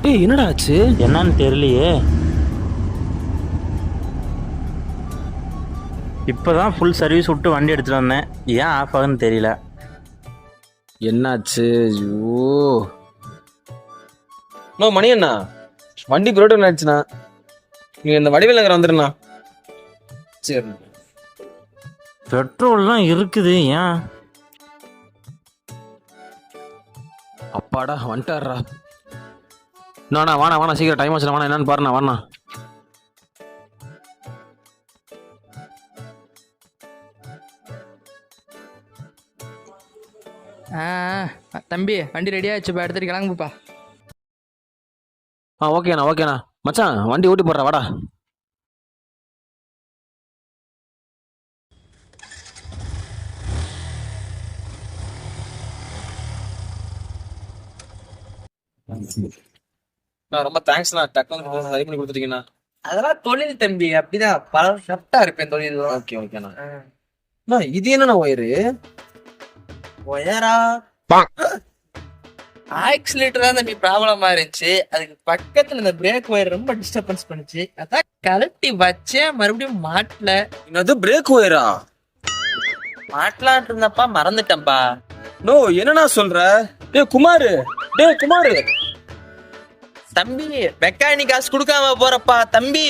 ஏய் என்னடா ஆச்சு? என்னன்னு தெரியலையே. இப்போதான் ஃபுல் சர்வீஸ் விட்டு வண்டி எடுத்துகிட்டு வந்தேன். ஏன் ஆஃப் ஆகுதுன்னு தெரியல. என்னாச்சு? ஐயோ மணி அண்ணா, வண்டி புரோட்டன் ஆயிடுச்சுண்ணா. நீங்கள் இந்த வடிவேல் நகர் வந்துடுண்ணா. சரி. பெட்ரோல்லாம் இருக்குது, ஏன்? அப்பாடா வந்துட்டாரா. நானா வாணா சீக்கிரம் டைம் ஆச்சுண்ணா. வாணா என்னன்னு பாருண்ணா. வாண்ணா தம்பி வண்டி ரெடி ஆயிடுச்சு, இப்போ எடுத்துட்டு கிளம்புப்பா. ஓகேண்ணா. மச்சான் வண்டி ஓட்டி போடுறா வாடா. ரொம்ப தேங்க்ஸ்ண்ணா, டக்குனு சரி பண்ணி கொடுத்துட்டீங்கண்ணா. அதெல்லாம் தொழில் தம்பி, அப்படிதான் பர்ஃபெக்டா இருப்பேன் தொழில். ஓகேண்ணா. இது என்னண்ணா ஒயரு? ஒயரா ஆக்சிலேட்டர் தான் தம்பி ப்ராப்ளமா இருந்துச்சு. அதுக்கு பக்கத்துல இந்த பிரேக் ஒயர் ரொம்ப டிஸ்டர்பன்ஸ் பண்ணுச்சு. அதான் கழட்டி வச்சேன், மறுபடியும் மாட்டல. என்னது பிரேக் ஒயரா? மாட்டலான் இருந்தப்பா, மறந்துட்டேன்ப்பா. நோ, என்னண்ணா சொல்ற? டேய் குமாரு தம்பி மெக்கானிக் காசு கொடுக்காம போறப்பா தம்பி.